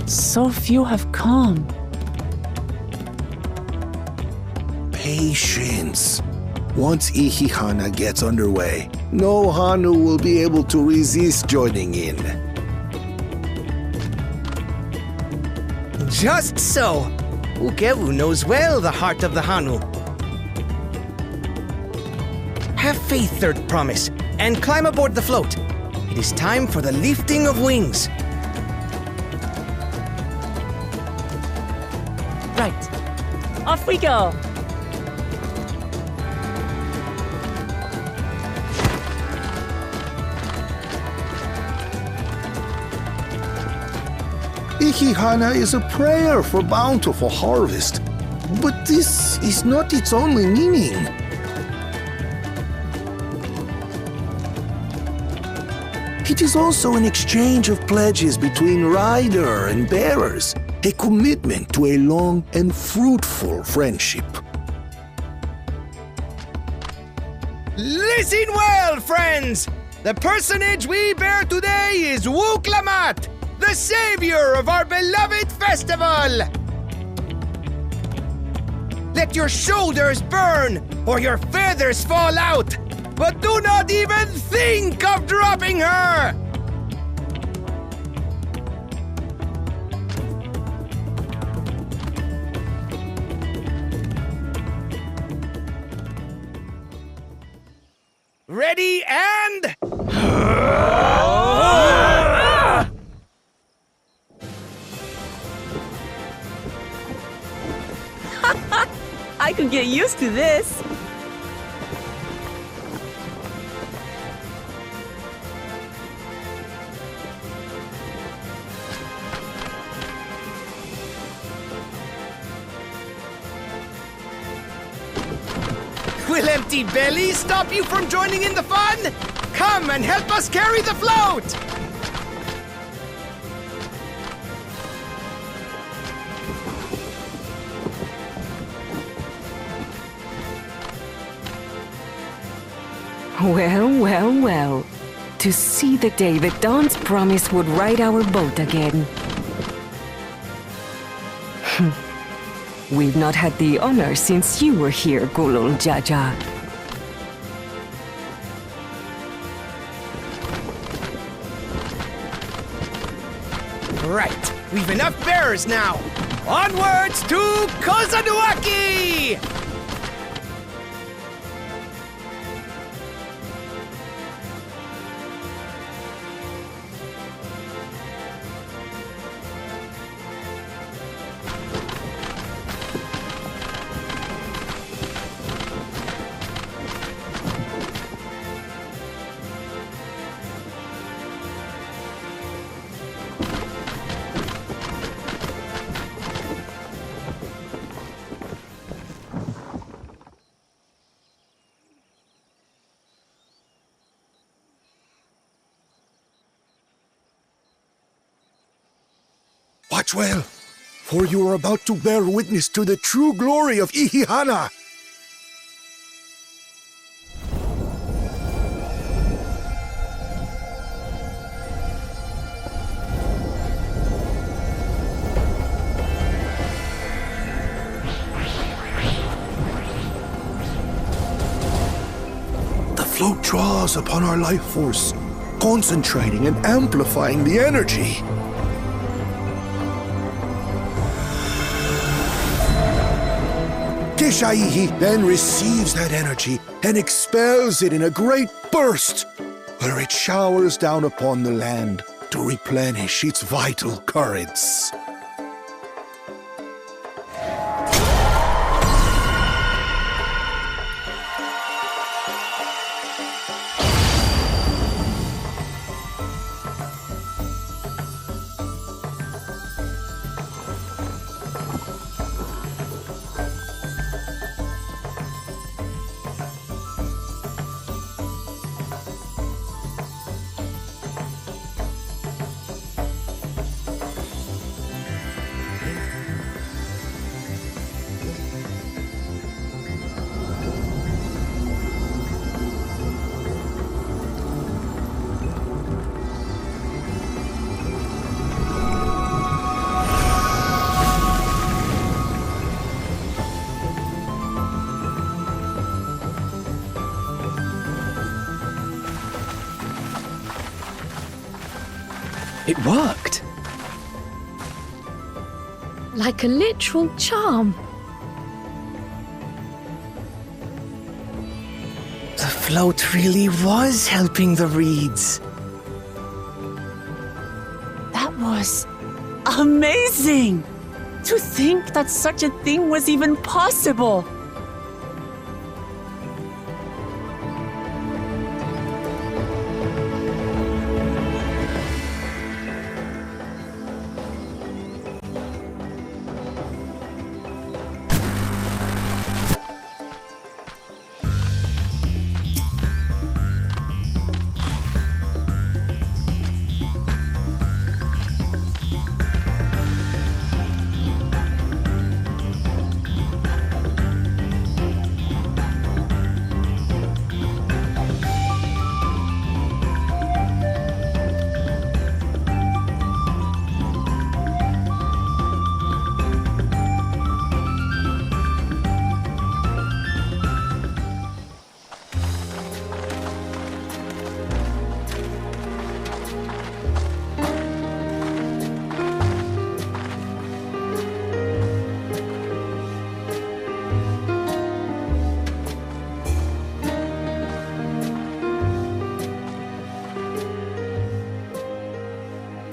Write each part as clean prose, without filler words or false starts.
So few have come. Patience. Once Ihihana gets underway, no Hanu will be able to resist joining in. Just so. Ukewu knows well the heart of the Hanu. Have faith, Third Promise, and climb aboard the float. It is time for the lifting of wings. Right. Off we go. Ihihana is a prayer for bountiful harvest, but this is not its only meaning. It is also an exchange of pledges between rider and bearers, a commitment to a long and fruitful friendship. Listen well, friends! The personage we bear today is Wuklamat, the savior of our beloved festival! Let your shoulders burn, or your feathers fall out, but do not even think of dropping her! Ready and... I could get used to this. Will empty bellies stop you from joining in the fun? Come and help us carry the float! Well, well, well. To see the day that Dawn's promise would ride our boat again. We've not had the honor since you were here, Gulul Jaja. Right, we've enough bearers now. Onwards to Kozanuaki! Watch well, for you are about to bear witness to the true glory of Ihihana. The float draws upon our life force, concentrating and amplifying the energy. Kishaihi then receives that energy and expels it in a great burst, where it showers down upon the land to replenish its vital currents. It worked! Like a literal charm. The float really was helping the reeds. That was amazing! To think that such a thing was even possible!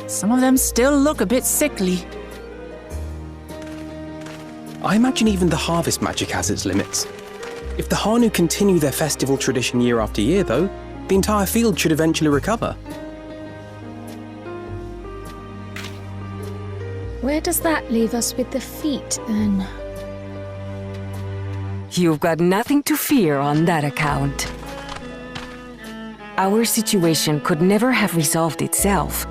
Some of them still look a bit sickly. I imagine even the harvest magic has its limits. If the Hanu continue their festival tradition year after year, though, the entire field should eventually recover. Where does that leave us with the feet, then? You've got nothing to fear on that account. Our situation could never have resolved itself.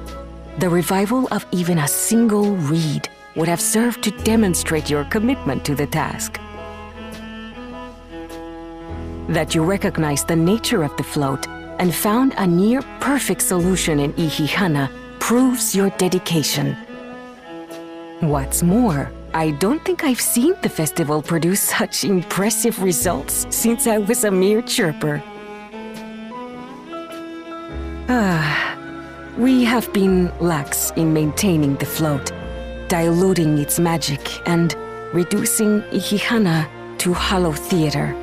The revival of even a single reed would have served to demonstrate your commitment to the task. That you recognized the nature of the float and found a near-perfect solution in Ihihana proves your dedication. What's more, I don't think I've seen the festival produce such impressive results since I was a mere chirper. We have been lax in maintaining the float, diluting its magic and reducing Ihihana to hollow theater.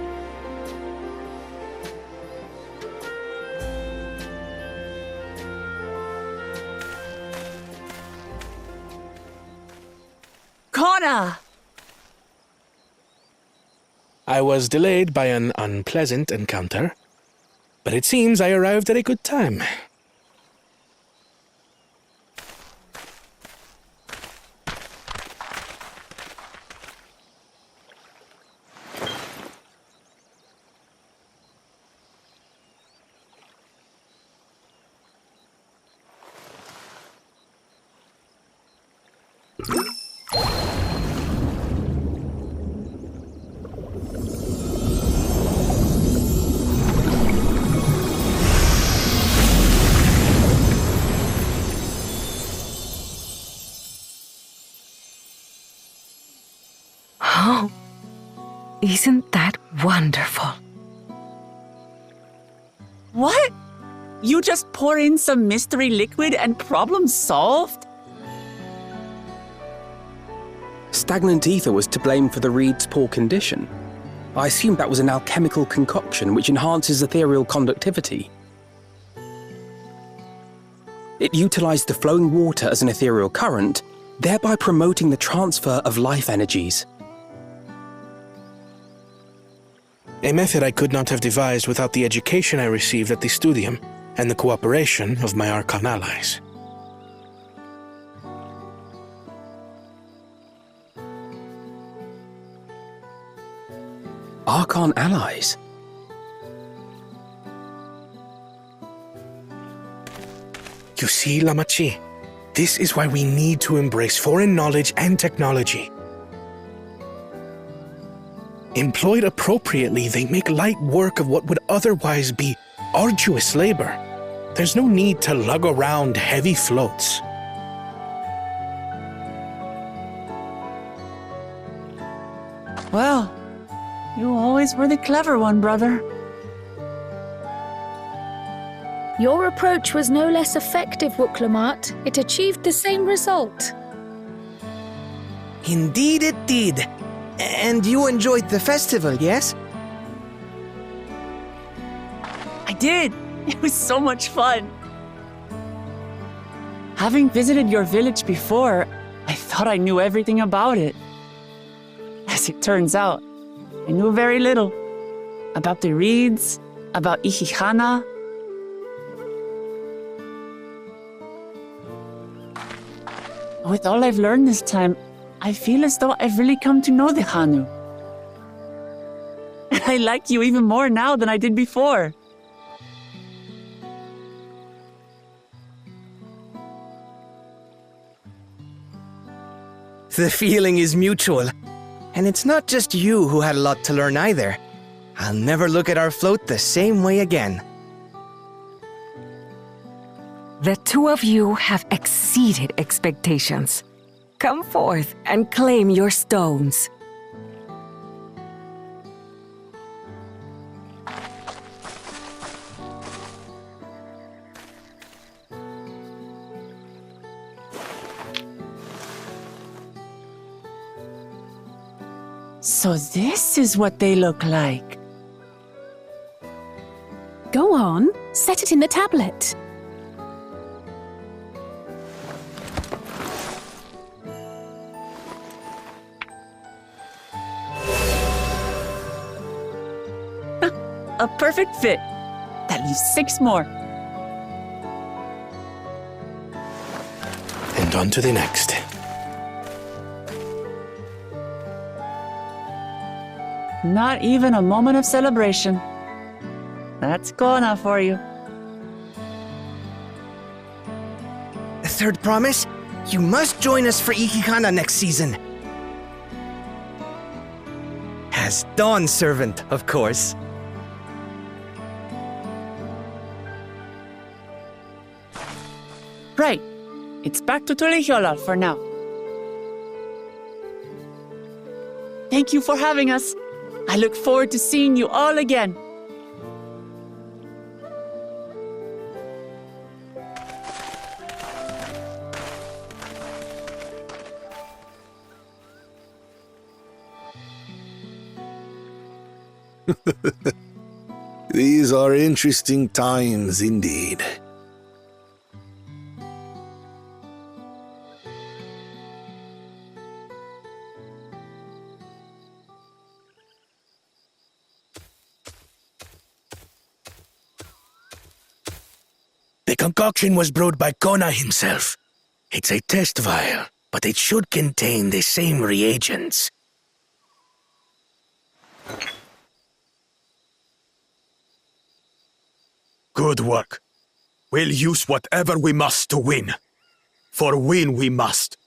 Kona! I was delayed by an unpleasant encounter, but it seems I arrived at a good time. Oh, isn't that wonderful? What? You just pour in some mystery liquid and problem solved? Stagnant ether was to blame for the reed's poor condition. I assumed that was an alchemical concoction which enhances ethereal conductivity. It utilized the flowing water as an ethereal current, thereby promoting the transfer of life energies. A method I could not have devised without the education I received at the studium and the cooperation of my Archon allies. Archon allies? You see, Lamachi, this is why we need to embrace foreign knowledge and technology. Employed appropriately, they make light work of what would otherwise be arduous labor. There's no need to lug around heavy floats. Well, you always were the clever one, brother. Your approach was no less effective, Wuklamat. It achieved the same result. Indeed it did. And you enjoyed the festival, yes? I did. It was so much fun. Having visited your village before, I thought I knew everything about it. As it turns out, I knew very little. About the reeds, about Ihihana. With all I've learned this time, I feel as though I've really come to know the Hanu. And I like you even more now than I did before. The feeling is mutual. And it's not just you who had a lot to learn either. I'll never look at our float the same way again. The two of you have exceeded expectations. Come forth and claim your stones. So this is what they look like. Go on, set it in the tablet. A perfect fit. That leaves 6 more. And on to the next. Not even a moment of celebration. That's Kona for you. Third promise? You must join us for Ihihana next season. As Dawn Servant, of course. Right. It's back to Tulihiola for now. Thank you for having us. I look forward to seeing you all again. These are interesting times indeed. The concoction was brewed by Kona himself. It's a test vial, but it should contain the same reagents. Good work. We'll use whatever we must to win. For win we must.